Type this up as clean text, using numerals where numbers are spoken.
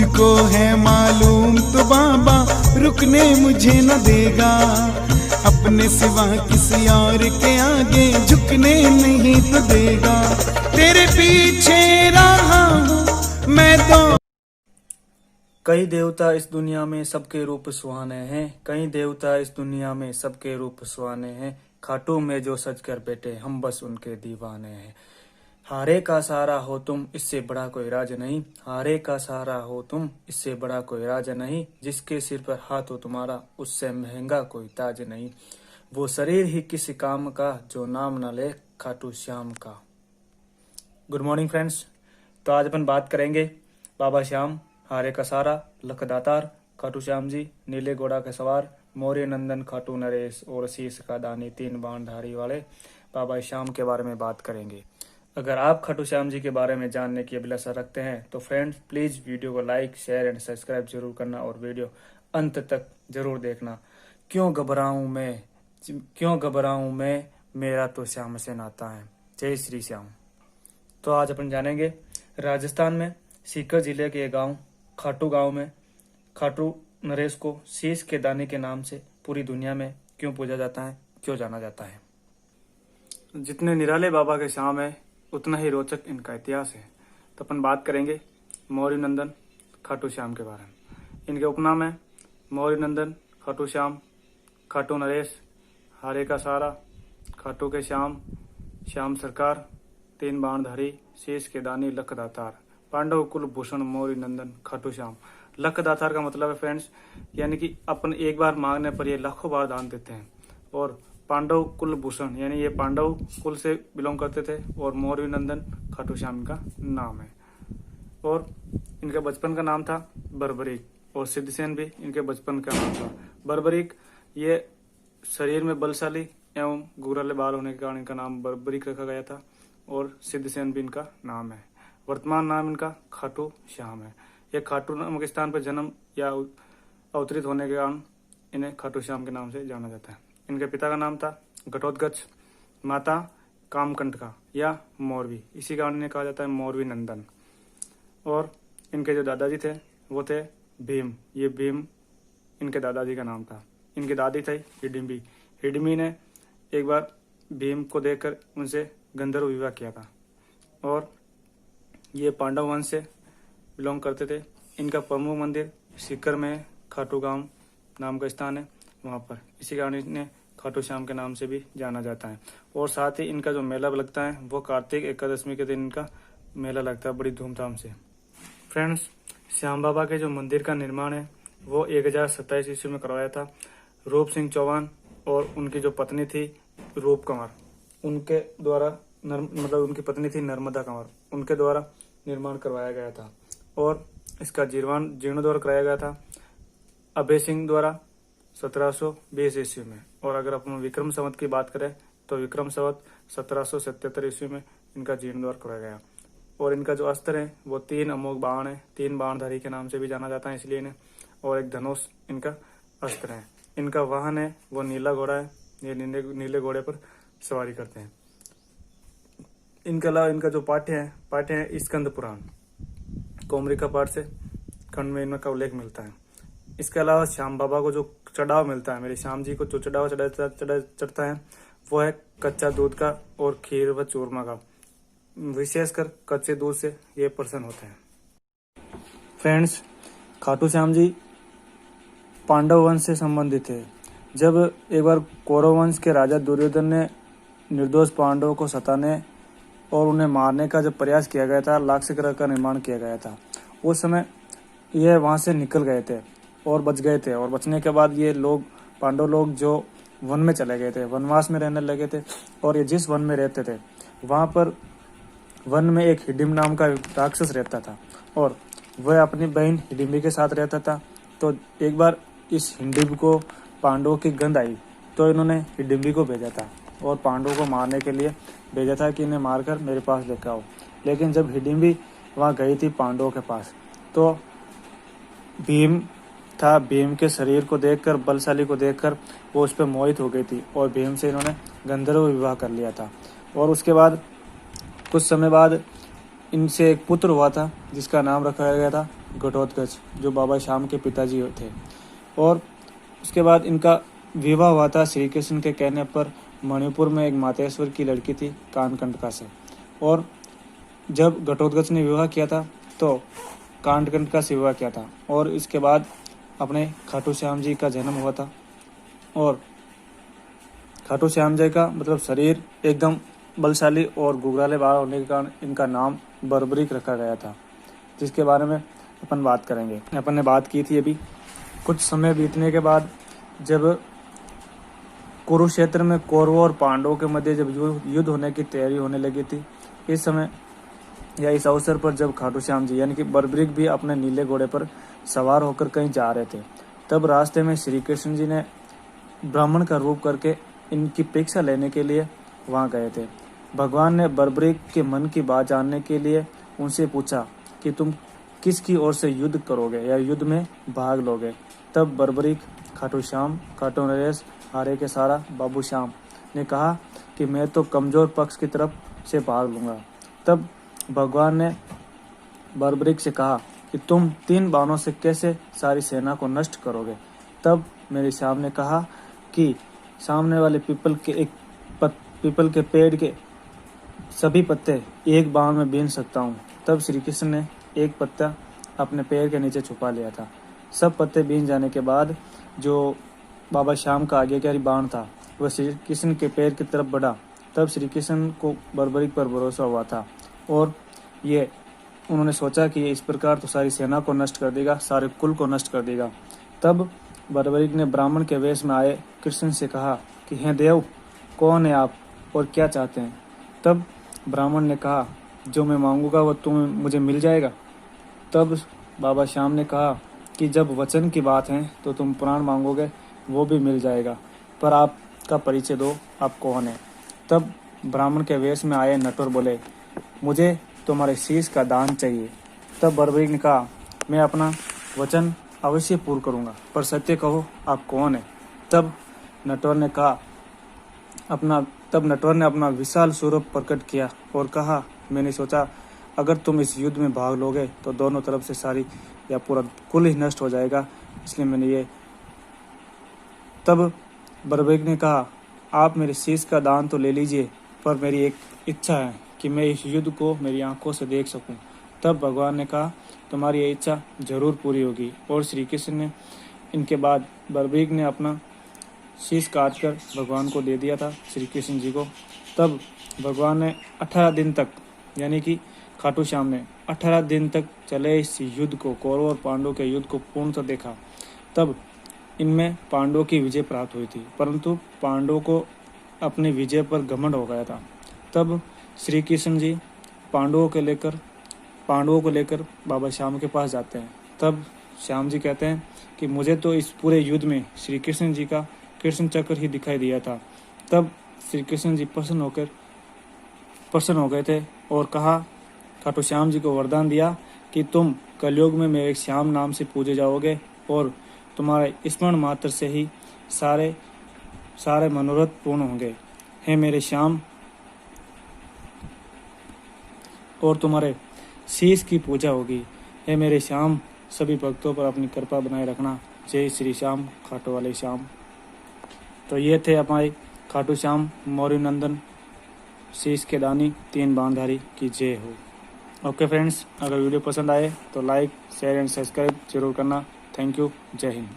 मुझको है मालूम तो बाबा रुकने मुझे न देगा, अपने सिवा किसी और के आगे झुकने नहीं तो देगा। तेरे पीछे रहा हूँ मैं तो। कई देवता इस दुनिया में सबके रूप सुहाने हैं, कई देवता इस दुनिया में सबके रूप सुहाने हैं, खाटू में जो सज कर बैठे हम बस उनके दीवाने हैं। हारे का सहारा हो तुम, इससे बड़ा कोई राज नहीं, हारे का सहारा हो तुम, इससे बड़ा कोई राज नहीं, जिसके सिर पर हाथ हो तुम्हारा उससे महंगा कोई ताज नहीं, वो शरीर ही किसी काम का जो नाम न ले खाटू श्याम का। Good morning friends. तो आज अपन बात करेंगे बाबा श्याम, हारे का सहारा, लखदातार, खाटू श्याम जी, नीले घोड़ा के सवार, मौर्य नंदन, खाटू नरेश और शीश का दानी, तीन बाणधारी वाले बाबा श्याम के बारे में बात करेंगे। अगर आप खाटू श्याम जी के बारे में जानने की अभिलाषा रखते हैं तो फ्रेंड्स प्लीज वीडियो को लाइक, शेयर एंड सब्सक्राइब जरूर करना और वीडियो अंत तक जरूर देखना। क्यों घबराऊं मैं, मेरा तो श्याम से नाता है। जय श्री श्याम। तो आज अपन जानेंगे राजस्थान में सीकर जिले के गांव खाटू गांव में खाटू नरेश को शीश के दाने के नाम से पूरी दुनिया में क्यों पूजा जाता है, क्यों जाना जाता है। जितने निराले बाबा के श्याम है उतना ही रोचक इनका इतिहास है। तो अपन बात करेंगे मौर्य नंदन खाटू श्याम के बारे में। इनके उपनाम है मौर्य नंदन, खाटू श्याम, खाटू नरेश, हारे का सहारा, खाटू के श्याम, श्याम सरकार, तीन बाणधारी, शीश के दानी, लखदातार, पांडव कुल भूषण, मौर्य नंदन, खाटू श्याम। लखदातार का मतलब है फ्रेंड्स यानी कि अपन एक बार मांगने पर ये लाखों बार दान देते हैं। और पांडव कुल भूषण यानी ये पांडव कुल से बिलोंग करते थे। और मौर्य नंदन खाटू श्याम का नाम है। और इनका बचपन का नाम था बर्बरीक और सिद्धसेन भी इनके बचपन का नाम था। बर्बरीक ये शरीर में बलशाली एवं गुर्राले बाल होने के कारण इनका नाम बर्बरीक रखा गया था। और सिद्धसेन भी इनका नाम है। वर्तमान नाम इनका खाटू श्याम है। यह खाटू नामक स्थान पर जन्म या अवतरित होने के कारण इन्हें खाटू श्याम के नाम से जाना जाता है। इनके पिता का नाम था घटोत्कच, माता कामकंटका या मौरवी, इसी कारण इन्हें कहा जाता है मौरवी नंदन। और इनके जो दादाजी थे वो थे भीम, ये भीम इनके दादाजी का नाम था। इनकी दादी थी हिडिम्बी। हिडिम्बी ने एक बार भीम को देखकर उनसे गंधर्व विवाह किया था। और ये पांडव वंश से बिलोंग करते थे। इनका प्रमुख मंदिर सीकर में खाटू गांव नाम का स्थान है, वहां पर, इसी कारण इन्हें खाटू श्याम के नाम से भी जाना जाता है। और साथ ही इनका जो मेला लगता है वो कार्तिक एकादशी के दिन इनका मेला लगता है बड़ी धूमधाम से। फ्रेंड्स श्याम बाबा के जो मंदिर का निर्माण है वो 1027 ईस्वी में करवाया था रूप सिंह चौहान और उनकी जो पत्नी थी रूप कंवर, उनके द्वारा मतलब उनकी पत्नी थी नर्मदा कंवर, उनके द्वारा निर्माण करवाया गया था। और इसका जीर्णोद्धार कराया गया था अभय सिंह द्वारा 1720 ईस्वी में। और अगर अपन विक्रम संवत की बात करें तो विक्रम संवत 1777 ईस्वी में इनका जीर्णोद्धार कराया गया। और इनका जो अस्त्र है वो 3 अमोघ बाण है, 3 बाणधारी के नाम से भी जाना जाता है इसलिए इन्हें। और एक धनुष इनका अस्त्र है। इनका वाहन है वो नीला घोड़ा है, ये नीले घोड़े पर सवारी करते हैं। इनके अलावा इनका जो पाठ्य है स्कंद पुराण, कोमरिका पाठ से खंड में इनका उल्लेख मिलता है। इसके अलावा श्याम बाबा को जो चढ़ाव मिलता है, मेरे श्याम जी को जो चढ़ावा चढ़ता है वो है कच्चा दूध का और खीर व चूरमा का। विशेषकर कच्चे दूध से ये प्रसन्न होते हैं। फ्रेंड्स खाटू श्याम जी पांडव वंश से संबंधित है। जब एक बार कौरव वंश के राजा दुर्योधन ने निर्दोष पांडवों को सताने और उन्हें मारने का जब प्रयास किया गया था, लाक्षिक ग्रह का निर्माण किया गया था, उस समय ये वहां से निकल गए थे और बच गए थे। और बचने के बाद ये लोग पांडव लोग जो वन में चले गए थे, वनवास में रहने लगे थे। और ये जिस वन में रहते थे वहां पर वन में एक हिडिम्ब नाम का राक्षस रहता था और वह अपनी बहन हिडिम्बी के साथ रहता था। तो एक बार इस हिडिम्ब को पांडवों की गंध आई तो इन्होंने हिडिम्बी को भेजा था और पांडवों को मारने के लिए भेजा था कि इन्हें मारकर मेरे पास लेकर आओ। लेकिन जब हिडिम्बी वहां गई थी पांडवों के पास तो भीम था, भीम के शरीर को देखकर, बलशाली को देखकर वो उस पर मोहित हो गई थी और भीम से इन्होंने गंधर्व विवाह कर लिया था। और उसके बाद कुछ समय बाद इनसे एक पुत्र हुआ था जिसका नाम रखा गया था घटोत्कच, जो बाबा श्याम के पिताजी थे। और उसके बाद इनका विवाह हुआ था श्री कृष्ण के कहने पर मणिपुर में एक मातेश्वर की लड़की थी कानकंटका से। और जब घटोत्कच ने विवाह किया था तो कानकंटका से विवाह किया था। और इसके बाद अपने खाटू श्याम जी का जन्म हुआ था। और खाटू श्याम जी का मतलब शरीर एकदम बलशाली और घुघराले बाल होने के कारण इनका नाम बर्बरीक रखा गया था, जिसके बारे में अपन बात करेंगे। अपन ने बात की थी अभी। कुछ समय बीतने के बाद जब कुरुक्षेत्र में कौरवों और पांडवों के मध्य जब युद्ध होने की तैयारी होने लगी थी, इस समय या इस अवसर पर जब खाटू श्याम जी यानी कि बर्बरीक भी अपने नीले घोड़े पर सवार होकर कहीं जा रहे थे, तब रास्ते में श्री कृष्ण जी ने ब्राह्मण का रूप करके इनकी परीक्षा लेने के लिए वहां गए थे। भगवान ने बर्बरीक के मन की बात जानने के लिए उनसे पूछा कि तुम किसकी ओर से युद्ध करोगे या युद्ध में भाग लोगे। तब बर्बरीक, खाटू श्याम, खाटू नरेश, हारे के सारा, बाबू श्याम ने कहा कि मैं तो कमजोर पक्ष की तरफ से भाग लूंगा। तब भगवान ने बर्बरीक से कहा कि तुम 3 बाणों से कैसे सारी सेना को नष्ट करोगे। तब मेरे श्याम ने कहा कि सामने वाले पीपल के पेड़ के सभी पत्ते एक बाण में बीन सकता हूँ। तब श्री कृष्ण ने एक पत्ता अपने पैर के नीचे छुपा लिया था। सब पत्ते बीन जाने के बाद जो बाबा श्याम का आगे का बाण था वह श्री कृष्ण के पैर की तरफ बढ़ा। तब श्री कृष्ण को बर्बरीक पर भरोसा हुआ था और ये उन्होंने सोचा कि इस प्रकार तो सारी सेना को नष्ट कर देगा, सारे कुल को नष्ट कर देगा। तब बर्बरीक ने ब्राह्मण के वेश में आए कृष्ण से कहा कि हे देव, कौन है आप और क्या चाहते हैं। तब ब्राह्मण ने कहा, जो मैं मांगूंगा वो तुम्हें मुझे मिल जाएगा। तब बाबा श्याम ने कहा कि जब वचन की बात है तो तुम प्राण मांगोगे वो भी मिल जाएगा, पर आपका परिचय दो, आप कौन है। तब ब्राह्मण के वेश में आए नटवर बोले, मुझे तुम्हारे शीश का दान चाहिए। तब बर्बरीक ने कहा, मैं अपना वचन अवश्य पूर्ण करूंगा, पर सत्य कहो आप कौन है। तब नटवर ने अपना विशाल स्वरूप प्रकट किया और कहा, मैंने सोचा अगर तुम इस युद्ध में भाग लोगे तो दोनों तरफ से सारी या पूरा कुल ही नष्ट हो जाएगा, इसलिए मैंने ये। तब बर्बरीक ने कहा, आप मेरे शीश का दान तो ले लीजिए, पर मेरी एक इच्छा है कि मैं इस युद्ध को मेरी आंखों से देख सकूं। तब भगवान ने कहा, तुम्हारी ये इच्छा जरूर पूरी होगी। और श्री कृष्ण ने इनके बाद बर्बरीक ने अपना शीश काट कर भगवान को दे दिया था, श्री कृष्ण जी को। तब भगवान ने 18 दिन तक यानी कि खाटू श्याम ने 18 दिन तक चले इस युद्ध को, कौरव और पांडवों के युद्ध को पूर्णतः देखा। तब इनमें पांडवों की विजय प्राप्त हुई थी, परंतु पांडवों को अपने विजय पर घमंड हो गया था। तब श्री कृष्ण जी पांडवों को लेकर बाबा श्याम के पास जाते हैं। तब श्याम जी कहते हैं कि मुझे तो इस पूरे युद्ध में श्री कृष्ण जी का कृष्ण चक्र ही दिखाई दिया था। तब श्री कृष्ण जी प्रसन्न हो गए थे और कहा, खाटू श्याम जी को वरदान दिया कि तुम कलयुग में मेरे श्याम नाम से पूजे जाओगे और तुम्हारे स्मरण मात्र से ही सारे मनोरथ पूर्ण होंगे। हे मेरे श्याम, और तुम्हारे शीश की पूजा होगी। हे मेरे श्याम, सभी भक्तों पर अपनी कृपा बनाए रखना। जय श्री श्याम, खाटू वाले श्याम। तो ये थे हमारे खाटू श्याम मौर्य नंदन शीश के दानी 3 बाणधारी की जय हो। ओके फ्रेंड्स, अगर वीडियो पसंद आए तो लाइक, शेयर एंड सब्सक्राइब जरूर करना। Thank you. जय हिंद।